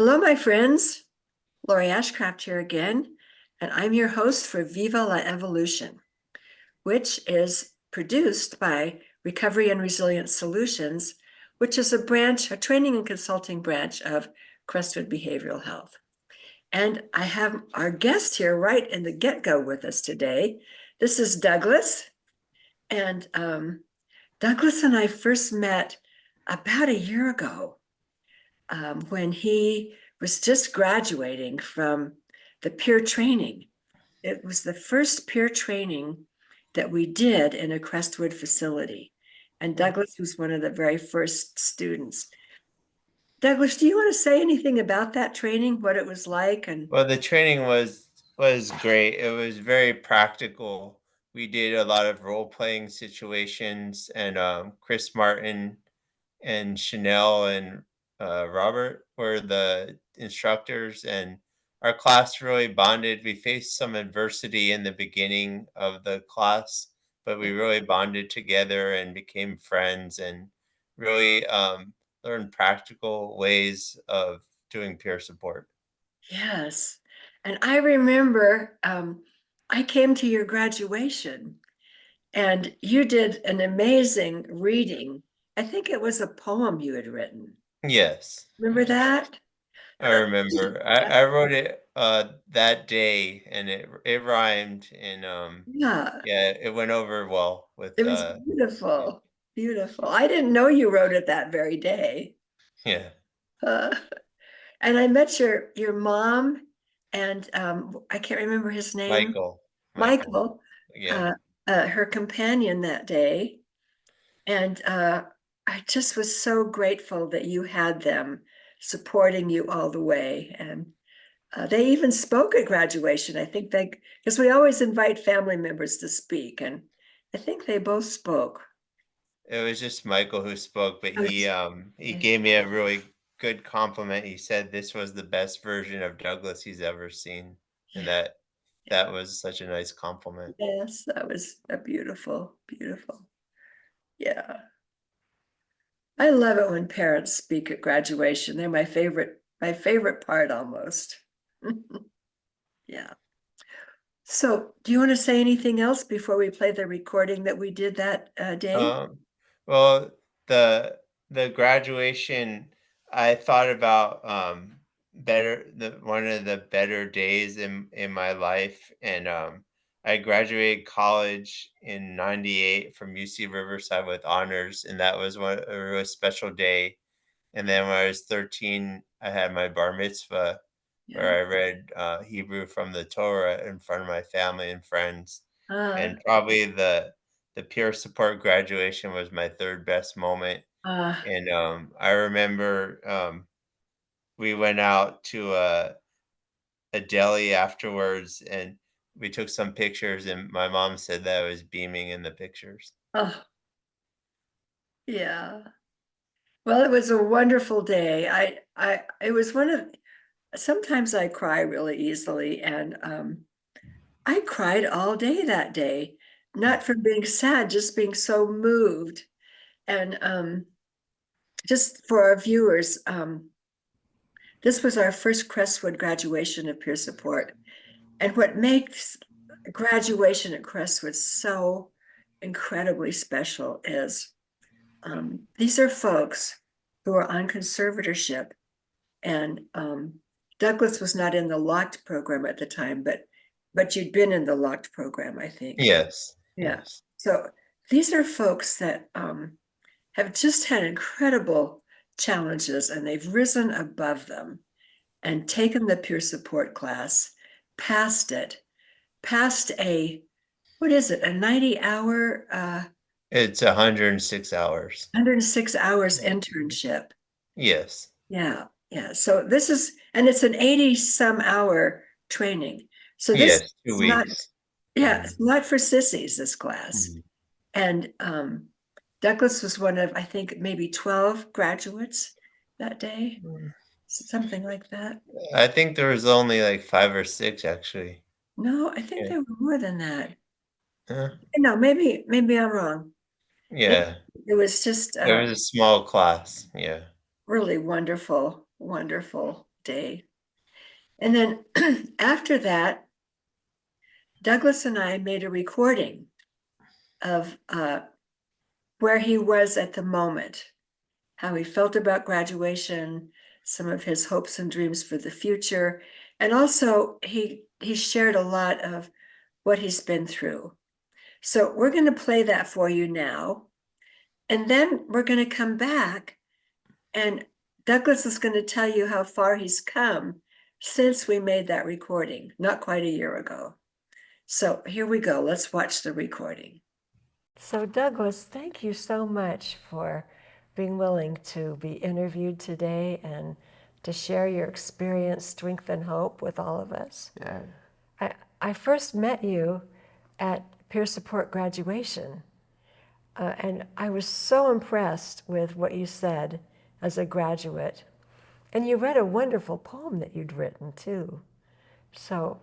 Hello, my friends. Lori Ashcraft here again, and I'm your host for Viva La Evolution, which is produced by Recovery and Resilience Solutions, which is a training and consulting branch of Crestwood Behavioral Health. And I have our guest here right in the get-go with us today. This is Douglas, and Douglas and I first met about a year ago when he was just graduating from the peer training. It was the first peer training that we did in a Crestwood facility. And Douglas was one of the very first students. Douglas, do you want to say anything about that training, what it was like? And Well, the training was great. It was very practical. We did a lot of role playing situations, and Chris Martin and Chanel and Robert were the instructors, and our class really bonded. We faced some adversity in the beginning of the class, but we really bonded together and became friends, and really learned practical ways of doing peer support. yes, and I remember I came to your graduation and you did an amazing reading. I think it was a poem you had written. Yes, Remember yes. that? I remember. I wrote it that day, and it rhymed, and Yeah, yeah, it went over well with it was yeah, beautiful, beautiful. I didn't know you wrote it that very day. yeah. Uh, and I met your mom and I can't remember his name, Michael, Michael. Michael, Yeah. uh, her companion that day. And I just was so grateful that you had them supporting you all the way. And they even spoke at graduation. I think because we always invite family members to speak, and I think they both spoke. It was just Michael who spoke, but I was- he gave me a really good compliment. He said this was the best version of Douglas he's ever seen, and Yeah, that was such a nice compliment. yes, that was a beautiful, beautiful. Yeah. I love it when parents speak at graduation. They're my favorite part almost. Yeah. So, do you want to say anything else before we play the recording that we did that day? Um, well, the the graduation, I thought about better the one of the better days in my life, and I graduated college in '98 from UC Riverside with honors, and that was a really special day. And then when I was 13, I had my bar mitzvah, Yeah. where I read Hebrew from the Torah in front of my family and friends. Uh, And probably the peer support graduation was my third best moment. uh, And I remember we went out to a deli afterwards, and we took some pictures, and my mom said that I was beaming in the pictures. oh, yeah. Well, it was a wonderful day. It was sometimes I cry really easily, and I cried all day that day, not from being sad, just being so moved. And just for our viewers, this was our first Crestwood graduation of peer support. And what makes graduation at Crestwood so incredibly special is these are folks who are on conservatorship. And Douglas was not in the locked program at the time, but you'd been in the locked program, I think. Yes, Yeah. yes. So these are folks that have just had incredible challenges and they've risen above them and taken the peer support class, passed it, passed what is it, a 90-hour, It's 106 hours. 106 hours internship. Yes. Yeah, yeah. So and it's an 80 some hour training. So this Yes, 2 is not, weeks. yeah, Mhm, it's not for sissies, this class. mhm. And Douglas was one of, I think, maybe 12 graduates that day, Mm. something like that. I think there was only, like, 5 or 6 actually. No, I think Yeah. there were more than that. Uh, No, maybe I'm wrong. It, yeah. it was just It a was a small class, yeah. really wonderful, wonderful day. And then after that, Douglas and I made a recording of where he was at the moment, how he felt about graduation, some of his hopes and dreams for the future. And also he shared a lot of what he's been through. So we're going to play that for you now. And then we're going to come back and Douglas is going to tell you how far he's come since we made that recording, not quite a year ago. So here we go. Let's watch the recording. So Douglas, thank you so much for being willing to be interviewed today and to share your experience, strength, and hope with all of us. Yeah. I first met you at peer support graduation, and I was so impressed with what you said as a graduate. And you read a wonderful poem that you'd written too. So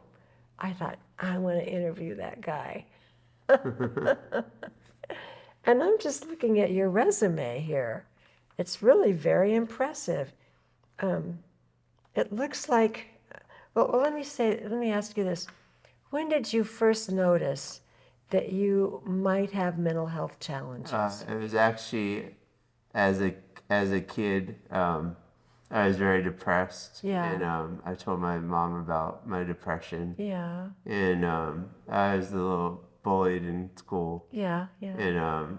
I thought, I want to interview that guy. And I'm just looking at your resume here. It's really very impressive. It looks like, well, let me ask you this. When did you first notice that you might have mental health challenges? It was actually as a kid. I was very depressed. Yeah. And I told my mom about my depression. Yeah. And I was a little bullied in school. Yeah. Yeah. And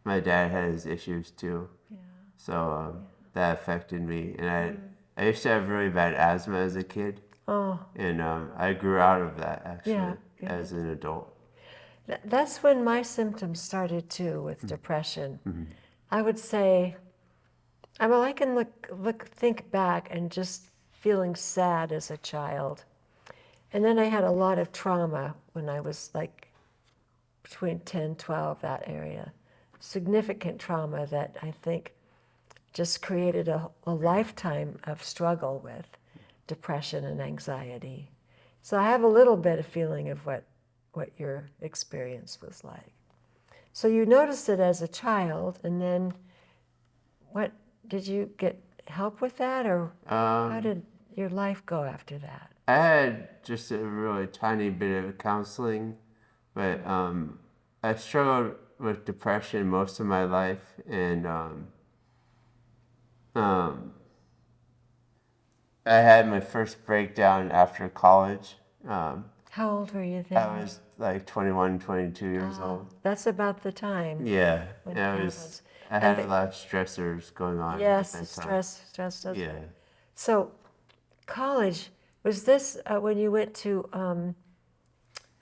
my dad had his issues too. Yeah. So that affected me. And I used to have really bad asthma as a kid. Oh. And I grew out of that actually Yeah, good. as an adult. That's when my symptoms started too, with depression. Mm-hmm. I would say, I can think back and just feeling sad as a child. And then I had a lot of trauma when I was like between 10, 12, that area. Significant trauma that I think just created a lifetime of struggle with depression and anxiety. So I have a little bit of feeling of what your experience was like. So you noticed it as a child, and then what, did you get help with that, or how did your life go after that? I had just a really tiny bit of counseling, but I struggled with depression most of my life, and I had my first breakdown after college. How old were you then? I was like 21, 22 years old. That's about the time. Yeah, when and I had a lot of stressors going on. Yes, at that time. stress does. Yeah. So, college, was this when you went to,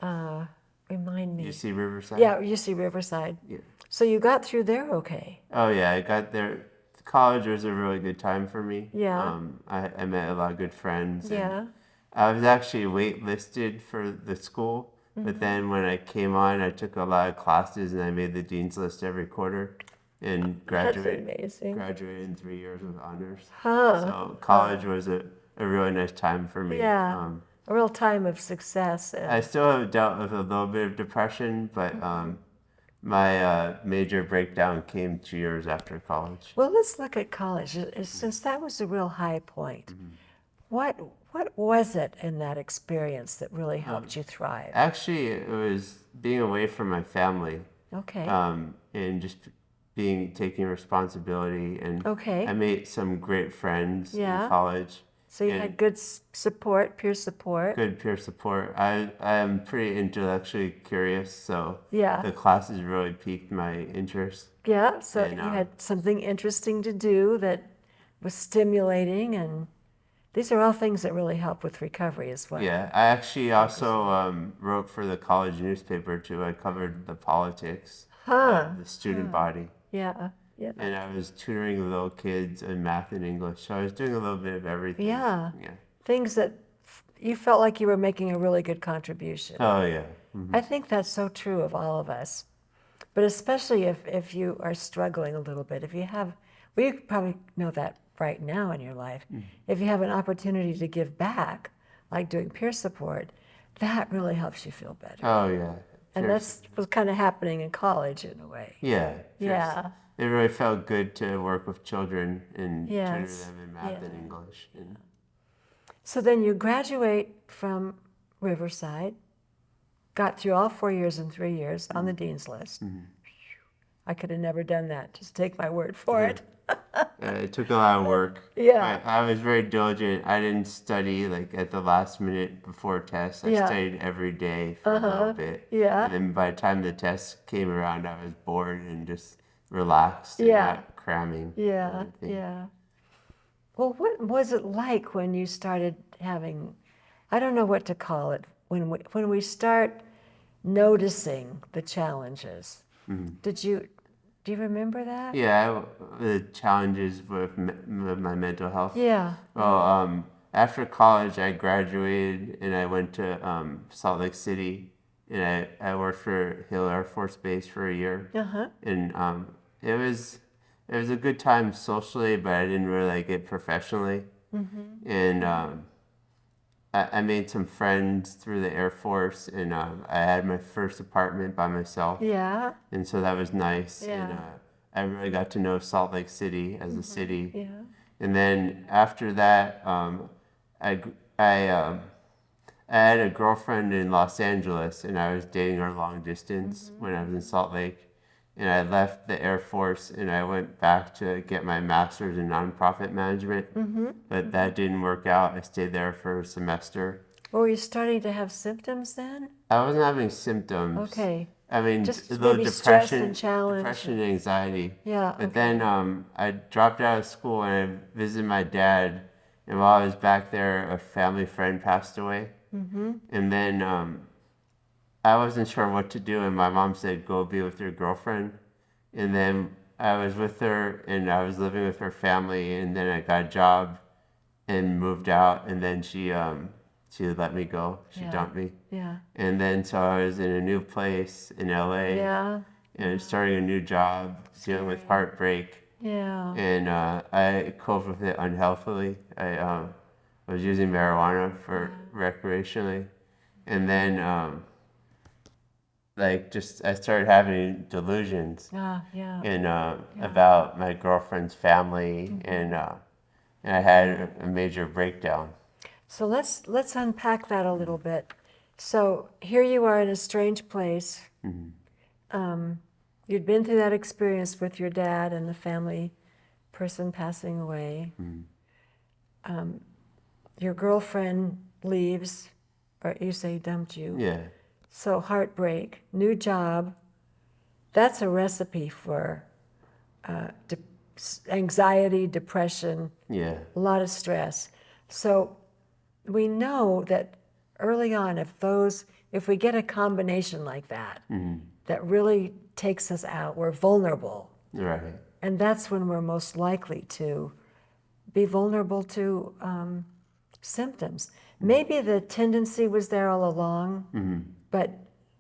remind me? UC Riverside? Yeah, UC Riverside. Yeah. So you got through there okay? Oh yeah, I got there. College was a really good time for me. Yeah. I met a lot of good friends. Yeah. I was actually waitlisted for the school, but then when I came on, I took a lot of classes and I made the dean's list every quarter and graduated. That's amazing. Graduated in 3 years with honors. Huh. So college was a really nice time for me. Yeah. A real time of success. I still have dealt with a little bit of depression, but my major breakdown came 2 years after college. Well, let's look at college. Since that was a real high point, what was it in that experience that really helped you thrive? Actually, it was being away from my family. Okay. And just taking responsibility. And Okay. I made some great friends in college. So you had good support, peer support. Good peer support. I am pretty intellectually curious, so Yeah. the classes really piqued my interest. Yeah, so And, you had something interesting to do that was stimulating, and these are all things that really help with recovery as well. Yeah, I actually also wrote for the college newspaper too. I covered the politics of the student body. Yeah, yeah. And I was tutoring little kids in math and English, so I was doing a little bit of everything. Yeah. Yeah. Things that you felt like you were making a really good contribution. Oh yeah. I think that's so true of all of us. But especially if you are struggling a little bit, if you have, well, you probably know that right now in your life, if you have an opportunity to give back, like doing peer support, that really helps you feel better. Oh yeah. And that's was kind of happening in college in a way. Yeah. Yeah. It really felt good to work with children and tutor Yes. them in math and English. And So then you graduate from Riverside, got through all 4 years in 3 years on the dean's list. I could have never done that. Just take my word for it. It took a lot of work. Yeah. I was very diligent. I didn't study like at the last minute before tests. I Yeah. studied every day for a little bit. Yeah. And then by the time the test came around, I was bored and just relaxed and Yeah. not cramming. Yeah. Yeah. Well, what was it like when you started having, I don't know what to call it, when we start noticing the challenges? Do you remember that? Yeah, the challenges with my mental health. Yeah. Well, after college, I graduated and I went to Salt Lake City, and I worked for Hill Air Force Base for a year. And it was a good time socially, but I didn't really like it professionally. And I made some friends through the Air Force, and I had my first apartment by myself. Yeah. And so that was nice. Yeah. And I really got to know Salt Lake City as a city. Yeah. And then after that, I had a girlfriend in Los Angeles, and I was dating her long distance when I was in Salt Lake. And I left the Air Force, and I went back to get my master's in nonprofit management. But that didn't work out. I stayed there for a semester. Were you starting to have symptoms then? I wasn't having symptoms. Okay. I mean, Just a little maybe stress and challenge. depression and anxiety. Yeah. But then I dropped out of school and I visited my dad. And while I was back there, a family friend passed away. And then I wasn't sure what to do. And my mom said, go be with your girlfriend. And then I was with her and I was living with her family. And then I got a job and moved out. And then she let me go. She dumped me. Yeah. And then so I was in a new place in LA. Yeah. And starting a new job, dealing with heartbreak. Yeah. And I coped with it unhealthily. I was using marijuana for recreationally. And then I started having delusions Yeah. and about my girlfriend's family, and I had a major breakdown. So let's unpack that a little bit. So here you are in a strange place. You'd been through that experience with your dad and the family person passing away. Your girlfriend leaves, or you say dumped you. Yeah. So heartbreak, new job. That's a recipe for anxiety, depression, Yeah. a lot of stress. So we know that early on, if we get a combination like that, that really takes us out, we're vulnerable. Right. And that's when we're most likely to be vulnerable to symptoms. Maybe the tendency was there all along, but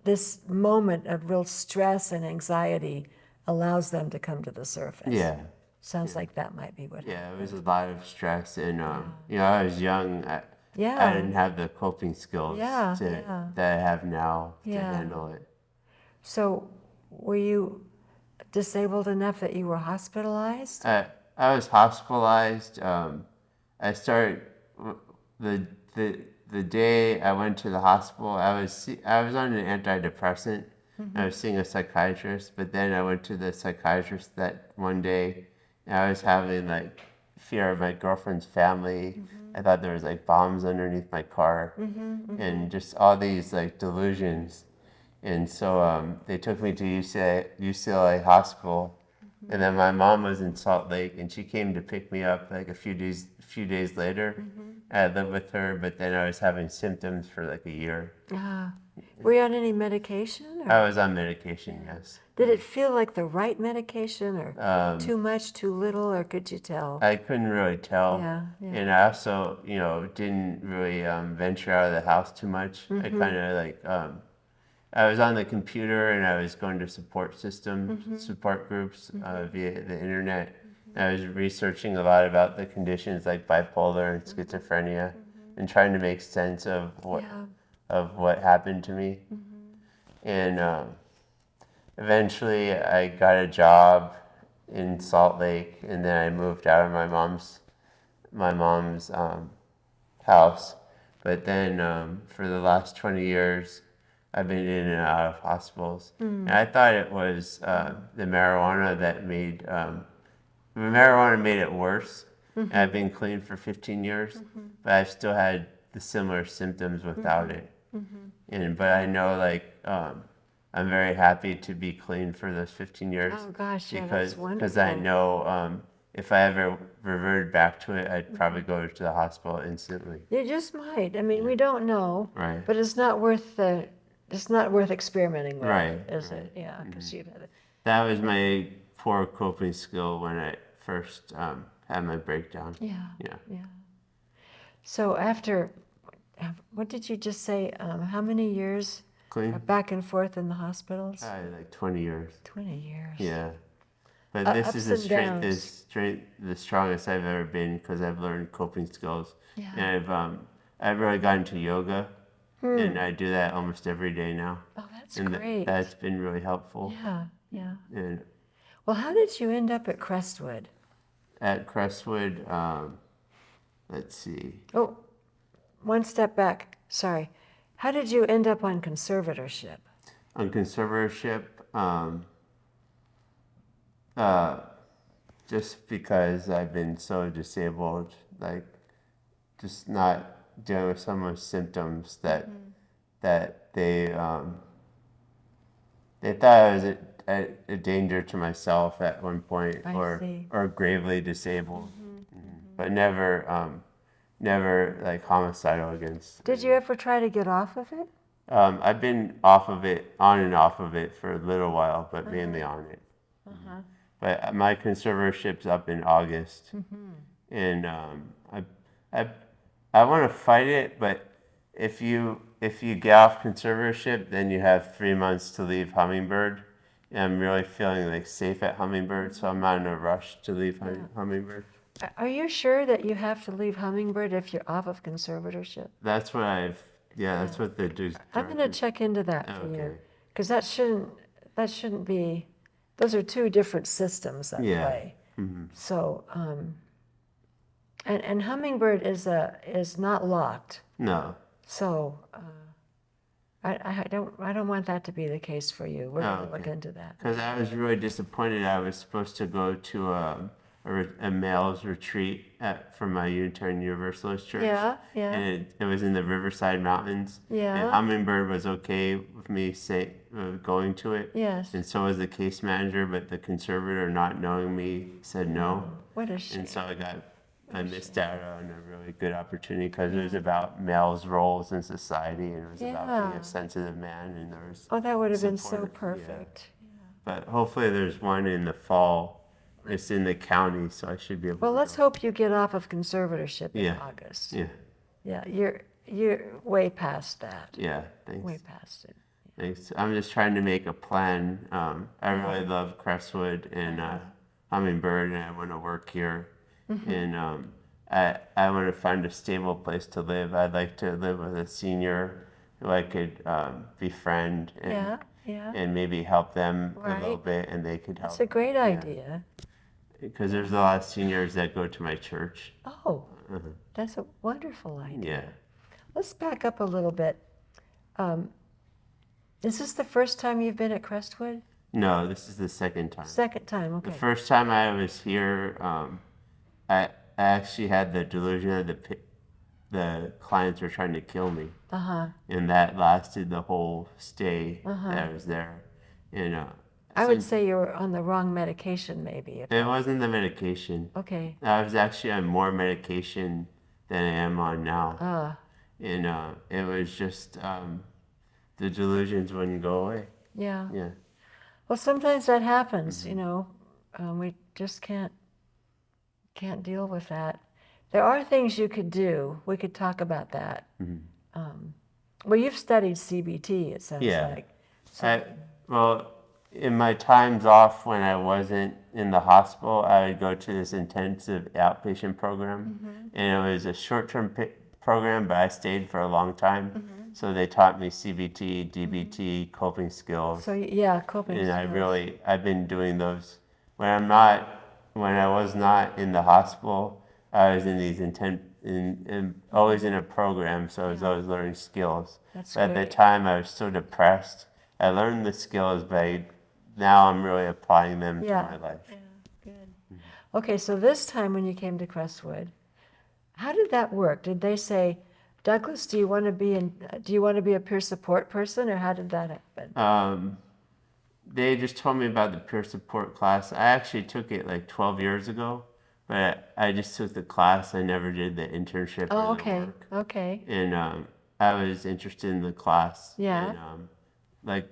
this moment of real stress and anxiety allows them to come to the surface. Yeah. Sounds like that might be what Yeah, it was a lot of stress, and I was young. I didn't have the coping skills that I have now to handle it. So were you disabled enough that you were hospitalized? I was hospitalized. I started the day I went to the hospital. I was on an antidepressant. I was seeing a psychiatrist, but then I went to the psychiatrist that one day, and I was having like fear of my girlfriend's family. I thought there was like bombs underneath my car, and just all these like delusions. And so they took me to UCLA hospital, and then my mom was in Salt Lake, and she came to pick me up like a few days later. I lived with her, but then I was having symptoms for like a year. Were you on any medication? Or I was on medication, yes. did it feel like the right medication, or too much, too little, or could you tell? I couldn't really tell. Yeah. And I also, didn't really venture out of the house too much. I kind of like, I was on the computer and I was going to support groups via the internet. I was researching a lot about the conditions like bipolar and schizophrenia, and trying to make sense of what happened to me. And eventually I got a job in Salt Lake, and then I moved out of my mom's house. But then for the last 20 years, I've been in and out of hospitals. And I thought it was the marijuana that made it worse. And I've been clean for 15 years, but I've still had the similar symptoms without it. But I know, like, I'm very happy to be clean for those 15 years. Oh gosh, yeah, because that's wonderful. because I know if I ever reverted back to it, I'd probably go to the hospital instantly. You just might. I mean, we don't know, Right. but it's not worth experimenting with, Right, is right. it? Yeah, because you've had it. That was my poor coping skill when I first had my breakdown. Yeah. Yeah. Yeah. So after, what did you just say? How many years Clean? back and forth in the hospitals? Probably like 20 years. 20 years. Yeah. But this is Ups and the strongest I've ever been because I've learned coping skills. Yeah. And I've really gotten to yoga, and I do that almost every day now. Oh, that's And great. that's been really helpful. Yeah, yeah. And Well, how did you end up at Crestwood? at Crestwood, let's see. Oh, one step back. Sorry. How did you end up on conservatorship? On conservatorship, just because I've been so disabled, like just not dealing with some of the symptoms that they thought I was a danger to myself at one point, I see. or gravely disabled, but never like homicidal against. Did you ever try to get off of it? I've been off of it, on and off of it for a little while, but mainly on it. But my conservatorship's up in August, and I want to fight it. But if you get off conservatorship, then you have 3 months to leave Hummingbird, and I'm really feeling like safe at Hummingbird, so I'm not in a rush to leave Hummingbird. Are you sure that you have to leave Hummingbird if you're off of conservatorship? That's what that's what they do. I'm going to check into that for you, Okay. because that shouldn't be. Those are two different systems at Yeah. play. So, and Hummingbird is not locked. No. So, I don't want that to be the case for you. We're going to look okay. into that. Because I was really disappointed. I was supposed to go to a male's retreat for my Unitarian Universalist church. Yeah, yeah. And it was in the Riverside Mountains. Yeah. And Hummingbird was okay with me going to it. Yes. And so was the case manager, but the conservator, not knowing me, said no. What a shame. And so I missed out on a really good opportunity because it was about males' roles in society, and it was about being Yeah. a sensitive man, and there was. Oh, that would have been so support, yeah. perfect. But hopefully there's one in the fall. It's in the county, so I should be able Well, to let's go. hope you get off of conservatorship in Yeah. August. Yeah, Yeah, you're way past that. yeah, thanks. Way past it. Thanks. I'm just trying to make a plan. I really love Crestwood and Hummingbird, and I want to work here. And I want to find a stable place to live. I'd like to live with a senior who I could befriend and, Yeah, yeah. and maybe help them a little Right. bit, and they could help. It's a great idea. Because there's a lot of seniors that go to my church. Oh, that's a wonderful idea. Yeah. Let's back up a little bit. Is this the first time you've been at Crestwood? No, this is the second time. Second time, okay. The first time I was here, I actually had the delusion that the clients were trying to kill me, Uh-huh. and that lasted the whole stay that I was there. And I would say you were on the wrong medication, maybe. it wasn't the medication. Okay. I was actually on more medication than I am on now, and it was just the delusions wouldn't go away. Yeah. Yeah. Well, sometimes that happens, you know. We just can't deal with that. There are things you could do. We could talk about that. Well, you've studied CBT, it sounds Yeah. like. Well, in my times off when I wasn't in the hospital, I would go to this intensive outpatient program, and it was a short-term program, but I stayed for a long time. So they taught me CBT, DBT, coping skills, So, yeah, coping and skills. I've been doing those when I was not in the hospital. I was in these and always in a program, so I was always learning skills. That's But at the great. time, I was so depressed. I learned the skills, but now I'm really applying them to my life. Yeah, good. Okay, so this time when you came to Crestwood, how did that work? Did they say, Douglas, do you want to be a peer support person, or how did that happen? They just told me about the peer support class. I actually took it like 12 years ago, but I just took the class. I never did the internship Oh, or the okay, work. okay. And I was interested in the class. Yeah. And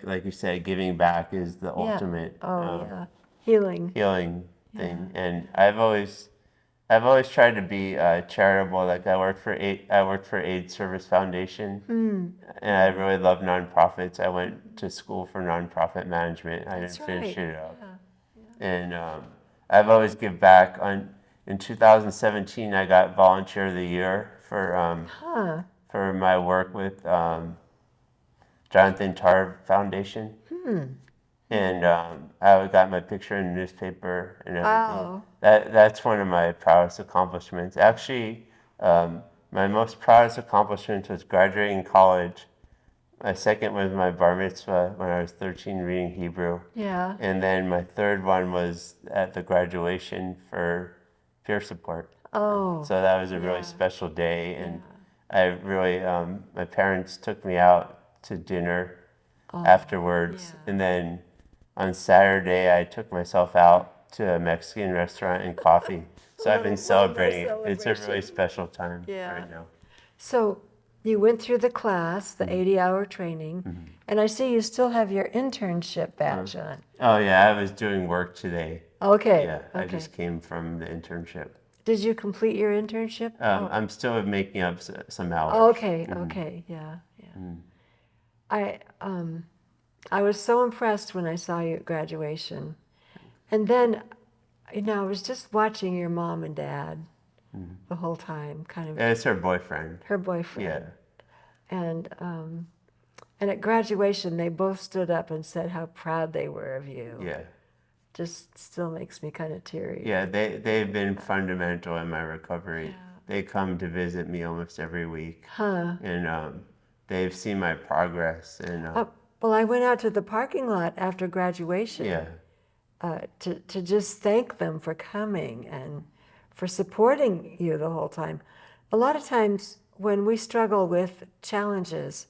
like you said, giving back is the Yeah. ultimate Oh, yeah. Healing. healing thing. And I've always tried to be charitable. Like I worked for AIDS Service Foundation, and I really love nonprofits. I went to school for nonprofit management. I That's didn't finish right. it up, Yeah. and I've always give back. In 2017, I got Volunteer of the Year Huh. for my work with Jonathan Tarr Foundation. And I got my picture in the newspaper and everything. Wow. That's one of my proudest accomplishments. Actually, my most proudest accomplishment was graduating college. My second was my bar mitzvah when I was 13, reading Hebrew. Yeah. And then my third one was at the graduation for peer support. Oh. So that was a really special day, and I really my parents took me out to dinner afterwards, and then on Saturday I took myself out to a Mexican restaurant and coffee. So I've been celebrating it. It's a really special time right now. So you went through the class, the 80-hour training, and I see you still have your internship badge on. Oh yeah, I was doing work today. Okay. Yeah, I Okay. just came from the internship. Did you complete your internship? I'm still making up some hours. Okay. Okay. Yeah. Yeah. I was so impressed when I saw you at graduation. And then, I was just watching your mom and dad the whole time, kind of It's her boyfriend. her boyfriend. Yeah. And at graduation, they both stood up and said how proud they were of you. Yeah. Just still makes me kind of teary. Yeah, they've been fundamental in my recovery. They come to visit me almost every week. And they've seen my progress. And Well, I went out to the parking lot after graduation. yeah. To just thank them for coming and for supporting you the whole time. A lot of times when we struggle with challenges,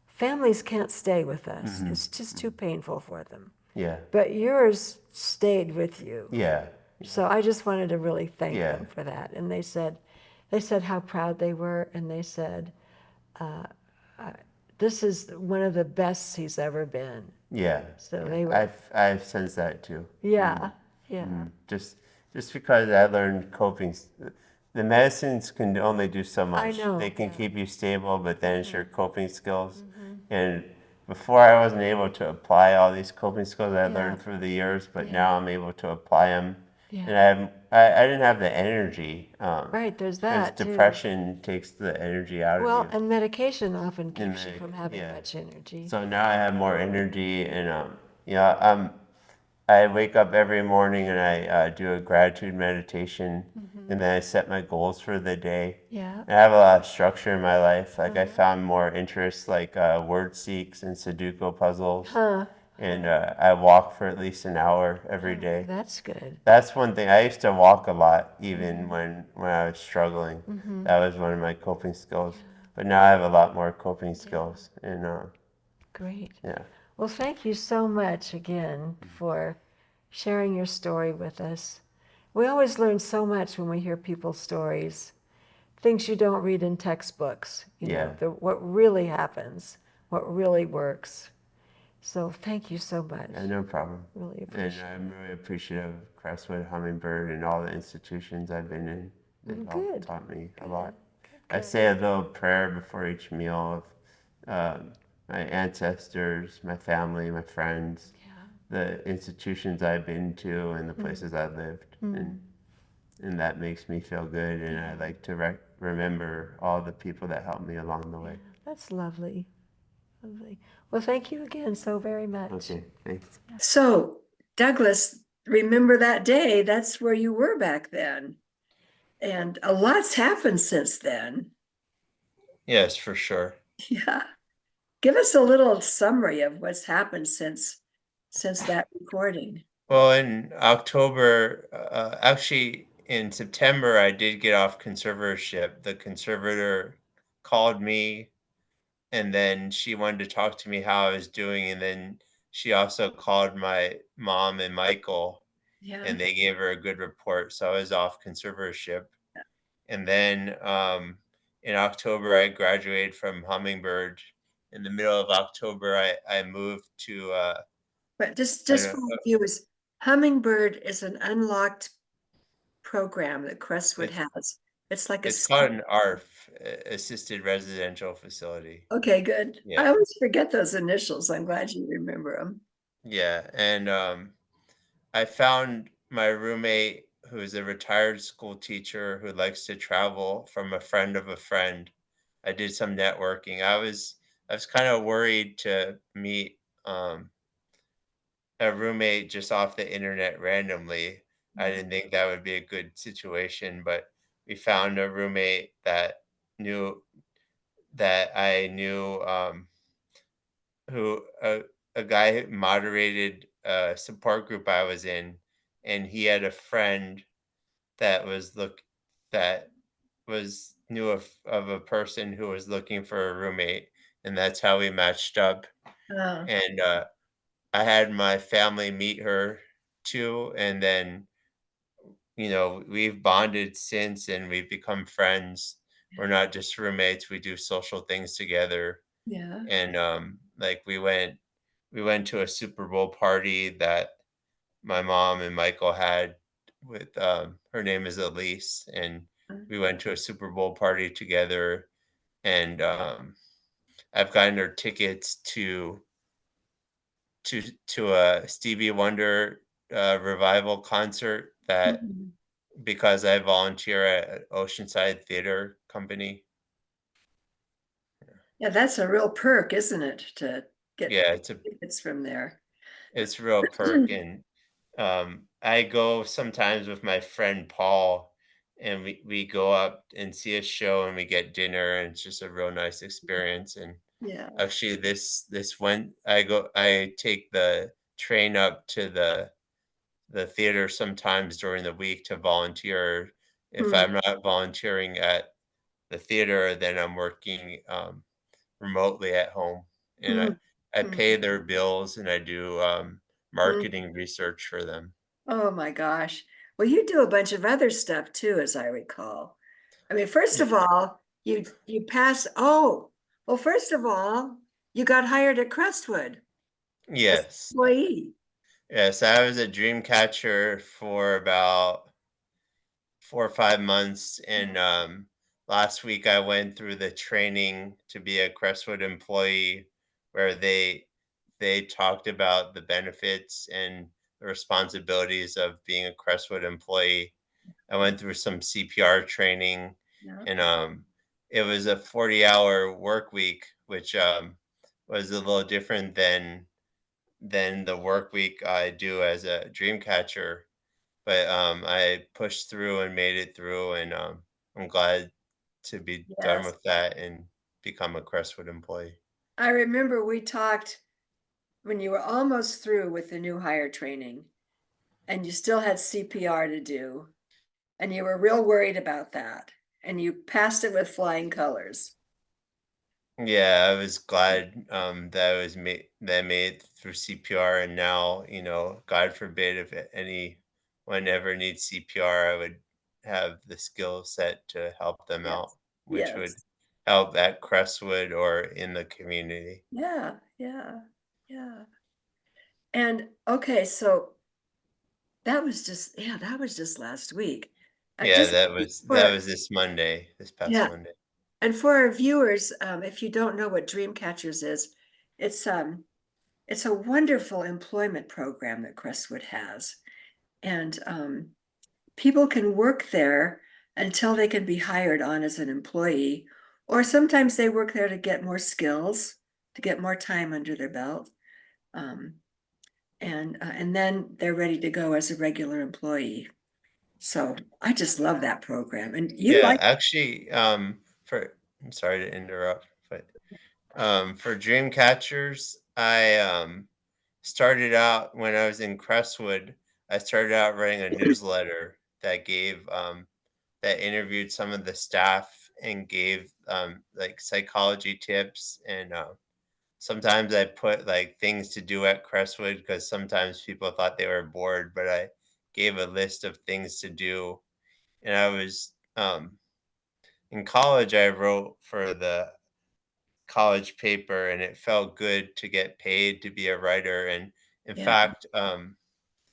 families can't stay with us. It's just too painful for them. Yeah. But yours stayed with you. Yeah. So I just wanted to really thank them for that. And they said how proud they were, and they said, this is one of the best he's ever been. Yeah. So they were. I've sensed that too. Yeah. Yeah. Just because I learned coping. The medicines can only do so much. I know. They can keep you stable, but then it's your coping skills. And before I wasn't able to apply all these coping skills I learned through the years, but now I'm able to apply them. And I didn't have the energy. Right, there's Because that too. depression takes the energy out of Well, you. and medication often keeps you from having much energy. So now I have more energy, and I wake up every morning and I do a gratitude meditation, and then I set my goals for the day. Yeah. And I have a lot of structure in my life. Like I found more interests like word seeks and Sudoku puzzles. And I walk for at least an hour every day. That's good. That's one thing. I used to walk a lot even when I was struggling. That was one of my coping skills. But now I have a lot more coping skills. And Great. yeah. Well, thank you so much again for sharing your story with us. We always learn so much when we hear people's stories, things you don't read in textbooks, what really happens, what really works. So thank you so much. No problem. Really appreciate it. And I'm really appreciative of Crestwood, Hummingbird, and all the institutions I've been in. They've all taught me a lot. I say a little prayer before each meal of my ancestors, my family, my friends, the institutions I've been to, and the places I lived. And that makes me feel good. And I like to remember all the people that helped me along the way. That's lovely. Lovely. Well, thank you again so very much. Okay, thanks. So, Douglas, remember that day? That's where you were back then. And a lot's happened since then. Yes, for sure. Yeah. Give us a little summary of what's happened since that recording. Well, in October, actually in September, I did get off conservatorship. The conservator called me and then she wanted to talk to me how I was doing. And then she also called my mom and Michael Yeah. and they gave her a good report. So I was off conservatorship. And then in October, I graduated from Hummingbird. In the middle of October, I moved to, But just I just for don't know, viewers, Hummingbird is an unlocked program that Crestwood it's, has. It's like a it's called an ARF, Assisted Residential Facility. okay, good. Yeah. I always forget those initials. I'm glad you remember them. Yeah. And I found my roommate who is a retired school teacher who likes to travel from a friend of a friend. I did some networking. I was kind of worried to meet a roommate just off the internet randomly. I Yeah. didn't think that would be a good situation, but we found a roommate that knew that I knew who a guy who moderated a support group I was in, and he had a friend that that was knew of a person who was looking for a roommate, and that's how we matched up. Oh, And I had my family meet her too, and then we've bonded since, and we've become friends. We're not just roommates; we do social things together. yeah. And like we went to a Super Bowl party that my mom and Michael had with her name is Elise, and we went to a Super Bowl party together. And I've gotten her tickets to a Stevie Wonder revival concert that Mhm. because I volunteer at Oceanside Theater Company. Yeah, that's a real perk, isn't it, to get Yeah, tickets from there. it's real perk. And I go sometimes with my friend Paul, and we go up and see a show, and we get dinner, and it's just a real nice experience. And Yeah. actually, this when I take the train up to the theater sometimes during the week to volunteer. If Mm, I'm not volunteering at the theater, then I'm working remotely at home, and I mm, I mm, pay their bills and I do mm. marketing research for them. Oh my gosh. Well, you do a bunch of other stuff too, as I recall. I mean, first Y- of all, you pass. Oh, well, first of all, you got hired at Crestwood as an Yes, employee. yes, I was a dream catcher for about 4 or 5 months, and last week I went through the training to be a Crestwood employee, where they talked about the benefits and the responsibilities of being a Crestwood employee. I went through some CPR training, Yeah. and it was a 40-hour work week, which was a little different than the work week I do as a dream catcher. But I pushed through and made it through, and I'm glad to be done Yes. with that and become a Crestwood employee. I remember we talked when you were almost through with the new hire training and you still had CPR to do, and you were real worried about that, and you passed it with flying colors. Yeah, I was glad that I made it through CPR, and now God forbid if anyone ever needs CPR, I would have the skill set to help them Yes. out, which would Yes. help at Crestwood or in the community. Yeah. Yeah. Yeah. And okay, so that was just last week. Yeah, Just that was this past yeah, Monday. and for our viewers, if you don't know what Dreamcatchers is, it's um it's a wonderful employment program that Crestwood has, and people can work there until they can be hired on as an employee, or sometimes they work there to get more skills, to get more time under their belt, um, and then they're ready to go as a regular employee. So I just love that program. And you Yeah, like, actually, I'm sorry to interrupt, but for dream catchers, I started out when I was in Crestwood. I started out writing a newsletter that gave that interviewed some of the staff and gave like psychology tips, and sometimes I put like things to do at Crestwood because sometimes people thought they were bored, but I gave a list of things to do. And I was in college, I wrote for the college paper, and it felt good to get paid to be a writer. And in yeah, fact,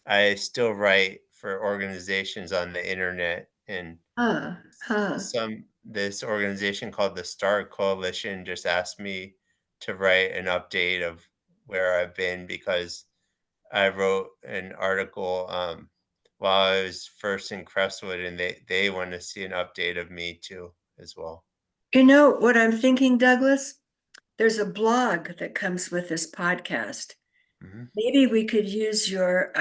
I still write for organizations on the internet, and huh, huh. some this organization called the Star Coalition just asked me to write an update of where I've been because I wrote an article while I was first in Crestwood, and they want to see an update of me too as well. You know what I'm thinking, Douglas? There's a blog that comes with this podcast. Mhm. Maybe we could use your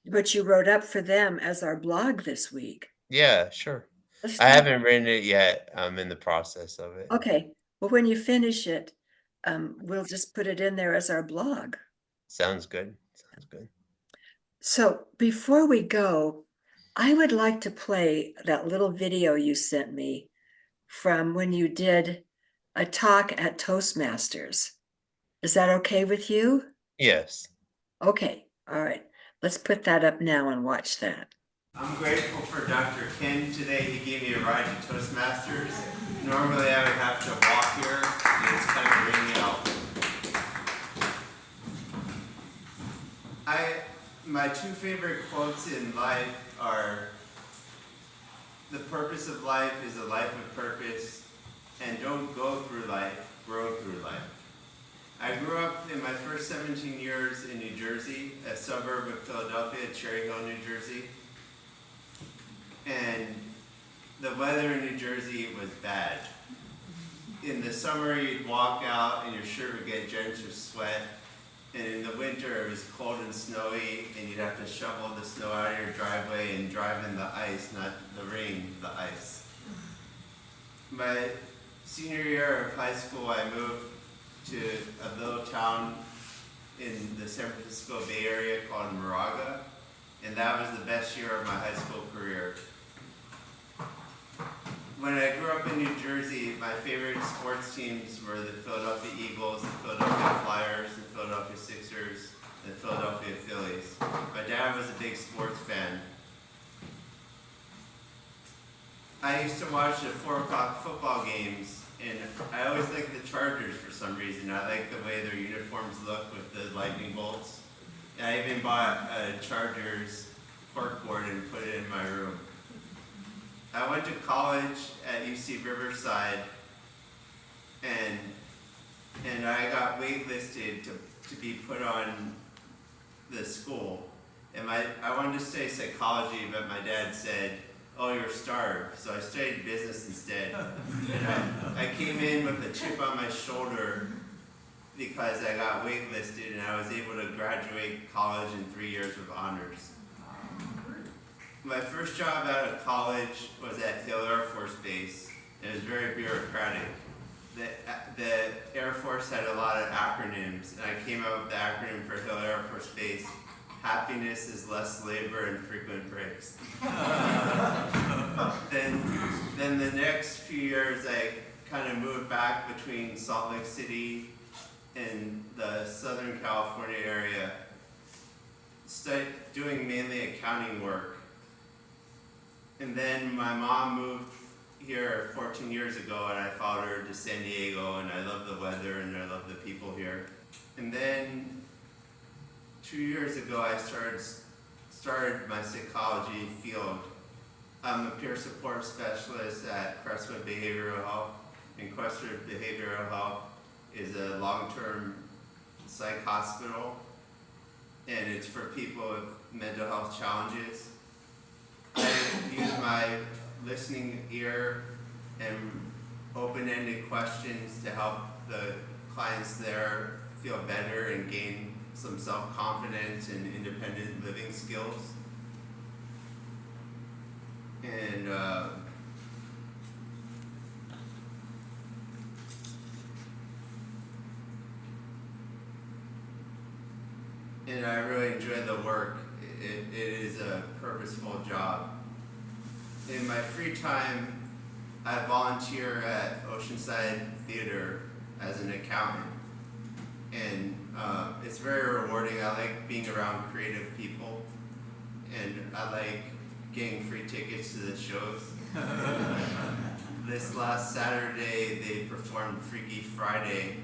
what you wrote up for them as our blog this week. Yeah, sure. Let's I talk. haven't written it yet. I'm in the process of it. Okay. Well, when you finish it, we'll just put it in there as our blog. Sounds good. Sounds good. So before we go, I would like to play that little video you sent me from when you did a talk at Toastmasters. Is that okay with you? Yes. Okay. All right. Let's put that up now and watch that. I'm grateful for Dr. Ken today. He gave me a ride to Toastmasters. Normally I would have to walk here, and it's kind of rainy out. My two favorite quotes in life are, "The purpose of life is a life of purpose, and don't go through life, grow through life." I grew up in my first 17 years in New Jersey, a suburb of Philadelphia, Cherry Hill, New Jersey. And the weather in New Jersey was bad. In the summer, you'd walk out and your shirt would get drenched with sweat. And in the winter, it was cold and snowy, and you'd have to shovel the snow out of your driveway and drive in the ice, not the rain, the ice. My senior year of high school, I moved to a little town in the San Francisco Bay Area called Moraga, and that was the best year of my high school career. When I grew up in New Jersey, my favorite sports teams were the Philadelphia Eagles, the Philadelphia Flyers, the Philadelphia Sixers, and the Philadelphia Phillies. My dad was a big sports fan. I used to watch the 4 o'clock football games, and I always liked the Chargers for some reason. I liked the way their uniforms look with the lightning bolts. And I even bought a Chargers corkboard and put it in my room. I went to college at UC Riverside, and I got waitlisted to be put on the school. And I wanted to study psychology, but my dad said, "Oh, you're starved." So I studied business instead. And I came in with a chip on my shoulder because I got waitlisted, and I was able to graduate college in 3 years with honors. My first job out of college was at Hill Air Force Base. It was very bureaucratic. The Air Force had a lot of acronyms, and I came up with the acronym for Hill Air Force Base: happiness is less labor and frequent breaks. Then the next few years, I kind of moved back between Salt Lake City and the Southern California area, doing mainly accounting work. And then my mom moved here 14 years ago, and I followed her to San Diego, and I love the weather and I love the people here. And then 2 years ago, I started my psychology field. I'm a peer support specialist at Crestwood Behavioral Health, and Crestwood Behavioral Health is a long-term psych hospital, and it's for people with mental health challenges. I use my listening ear and open-ended questions to help the clients there feel better and gain some self-confidence and independent living skills. and I really enjoy the work. It is a purposeful job. In my free time, I volunteer at Oceanside Theater as an accountant, and it's very rewarding. I like being around creative people, and I like getting free tickets to the shows. This last Saturday, they performed Freaky Friday,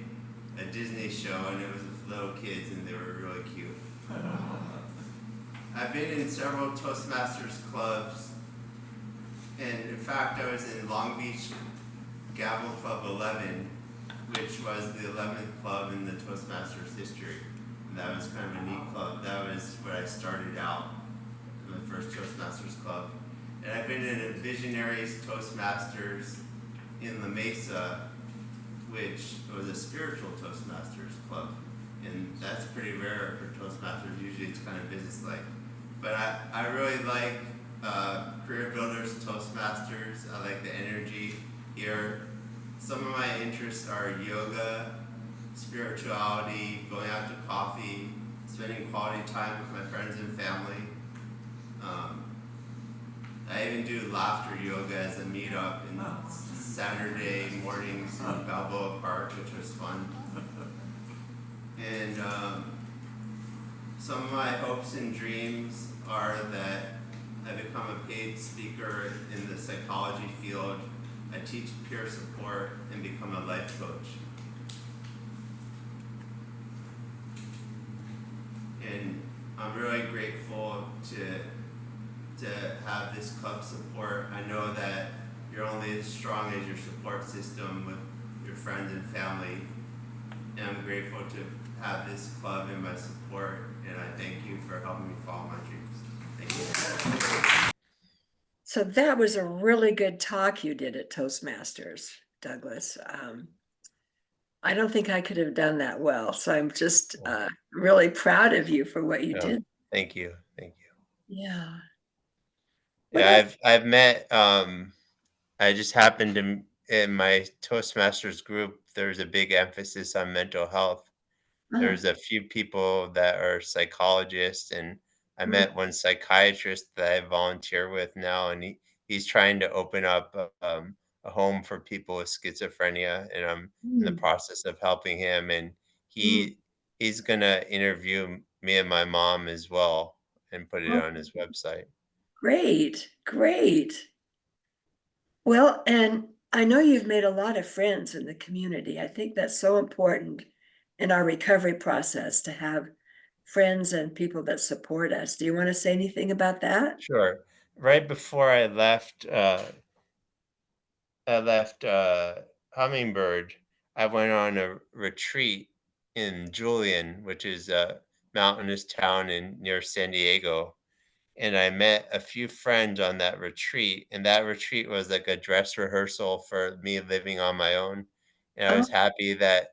a Disney show, and it was with little kids, and they were really cute. I've been in several Toastmasters clubs, and in fact, I was in Long Beach Gavel Club 11, which was the 11th club in the Toastmasters history. And that was kind of a neat club. That was where I started out, in the first Toastmasters club. And I've been in a Visionaries Toastmasters in La Mesa, which was a spiritual Toastmasters club. And that's pretty rare for Toastmasters. Usually it's kind of business-like. But I really like Career Builders Toastmasters. I like the energy here. Some of my interests are yoga, spirituality, going out to coffee, spending quality time with my friends and family. I even do laughter yoga as a meetup in Saturday mornings in Balboa Park, which was fun. And some of my hopes and dreams are that I become a paid speaker in the psychology field. I teach peer support and become a life coach. And I'm really grateful to have this club support. I know that you're only as strong as your support system with your friends and family. And I'm grateful to have this club in my support. And I thank you for helping me follow my dreams. Thank you. So that was a really good talk you did at Toastmasters, Douglas. I don't think I could have done that well. So I'm just really proud of you for what you did. Thank you. Thank you. Yeah. Yeah, I've met I just happened to in my Toastmasters group, there's a big emphasis on mental health. There's a few people that are psychologists, and I met one psychiatrist that I volunteer with now, and he's trying to open up a home for people with schizophrenia, and I'm in the process of helping him. And he's gonna interview me and my mom as well, and put it Oh, on his website. great, great. Well, and I know you've made a lot of friends in the community. I think that's so important in our recovery process to have friends and people that support us. Do you want to say anything about that? Sure. Right before I left Hummingbird, I went on a retreat in Julian, which is a mountainous town near San Diego. And I met a few friends on that retreat. And that retreat was like a dress rehearsal for me living on my own. And I Oh, was happy that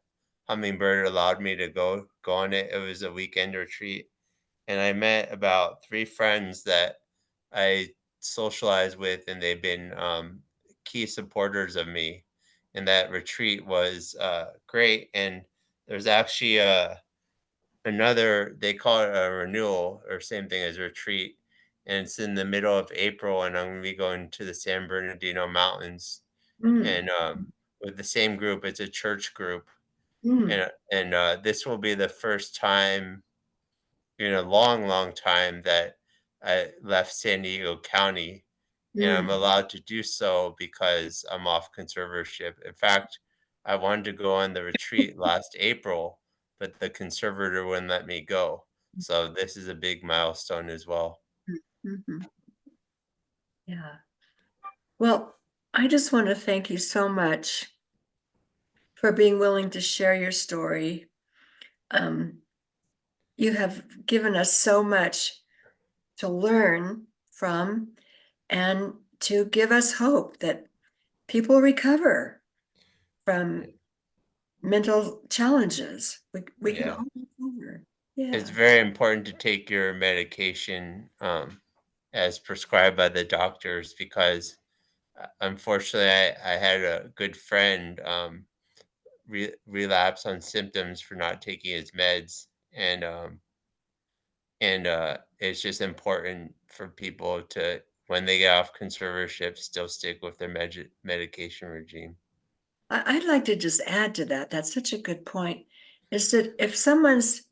Hummingbird allowed me to go on it. It was a weekend retreat. And I met about 3 friends that I socialize with, and they've been, key supporters of me, and that retreat was, great. And there's actually, another they call it a renewal or same thing as retreat, and it's in the middle of April, and I'm gonna be going to the San Bernardino Mountains, mm, and, with the same group. It's a church group, mm, this will be the first time in a long, long time that I left San Diego County, and I'm mm. allowed to do so because I'm off conservatorship. In fact, I wanted to go on the retreat last April, but the conservator wouldn't let me go. So this is a big milestone as well. Mhm. Yeah. Well, I just want to thank you so much for being willing to share your story. Um, you have given us so much to learn from and to give us hope that people recover from mental challenges. We can Yeah. all recover. It's Yeah. very important to take your medication. as prescribed by the doctors because unfortunately I had a good friend relapse on symptoms for not taking his meds, and it's just important for people to, when they get off conservatorship, still stick with their medication regime. I'd like to just add to that. That's such a good point. Is that if someone's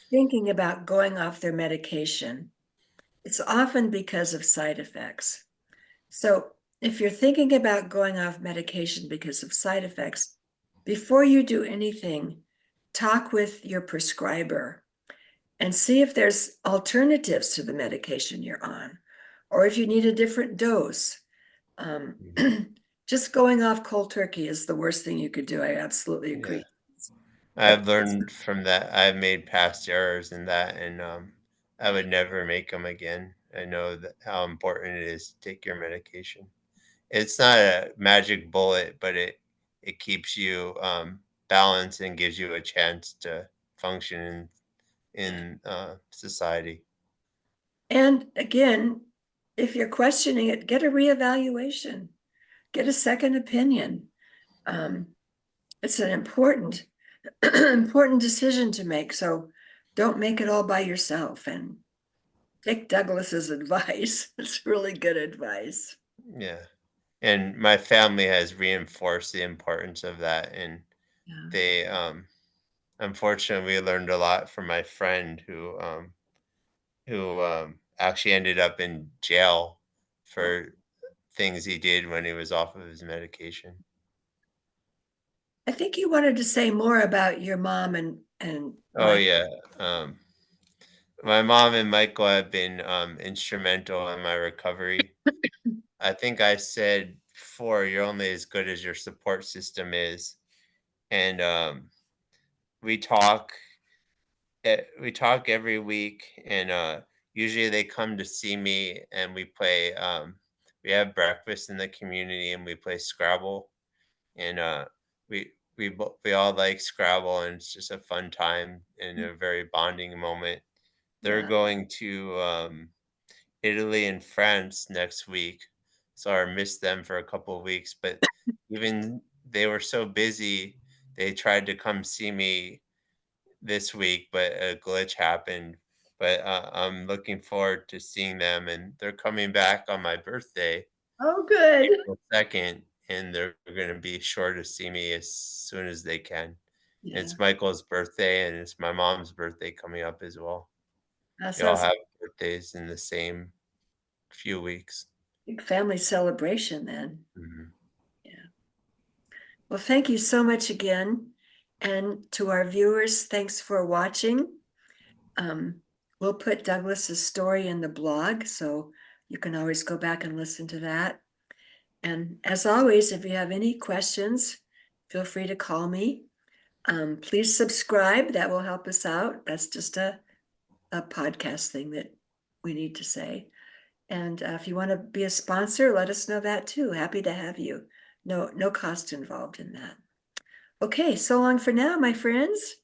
thinking about going off their medication, it's often because of side effects. So if you're thinking about going off medication because of side effects, before you do anything, talk with your prescriber and see if there's alternatives to the medication you're on, or if you need a different dose. Mm. Just going off cold turkey is the worst thing you could do. I absolutely Yeah. agree. But I've learned from that. I've made past errors in that, and I would never make them again. I know that how important it is to take your medication. It's not a magic bullet, but it keeps you balanced and gives you a chance to function in society. and again, if you're questioning it, get a reevaluation, get a second opinion. Um, it's an important, important decision to make. So don't make it all by yourself and take Douglas's advice. It's really good advice. Yeah, and my family has reinforced the importance of that, and Yeah. they unfortunately learned a lot from my friend who actually ended up in jail Oh, for things he did when he was off of his medication. I think you wanted to say more about your mom and Oh Mike. yeah. My mom and Michael have been instrumental in my recovery. I think I said before, you're only as good as your support system is, and we talk. We talk every week, and usually they come to see me, and we play. We have breakfast in the community, and we play Scrabble, and we all like Scrabble, and it's just a fun time and a very bonding moment. They're Yeah. going to Italy and France next week, so I missed them for a couple of weeks. But even they were so busy, they tried to come see me this week, but a glitch happened. But I'm looking forward to seeing them, and they're coming back on my birthday, Oh, good. April 2nd, and they're going to be sure to see me as soon as they can. Yeah. It's Michael's birthday, and it's my mom's birthday coming up as well. That We all sounds have birthdays in the same few weeks. like family celebration then. Mhm. Yeah. Well, thank you so much again. And to our viewers, thanks for watching. Um, we'll put Douglas's story in the blog, so you can always go back and listen to that. And as always, if you have any questions, feel free to call me. Please subscribe. That will help us out. That's just a podcast thing that we need to say. And if you want to be a sponsor, let us know that too. Happy to have you. No cost involved in that. Okay, so long for now, my friends,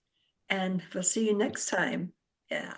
and we'll see you next time. Yeah.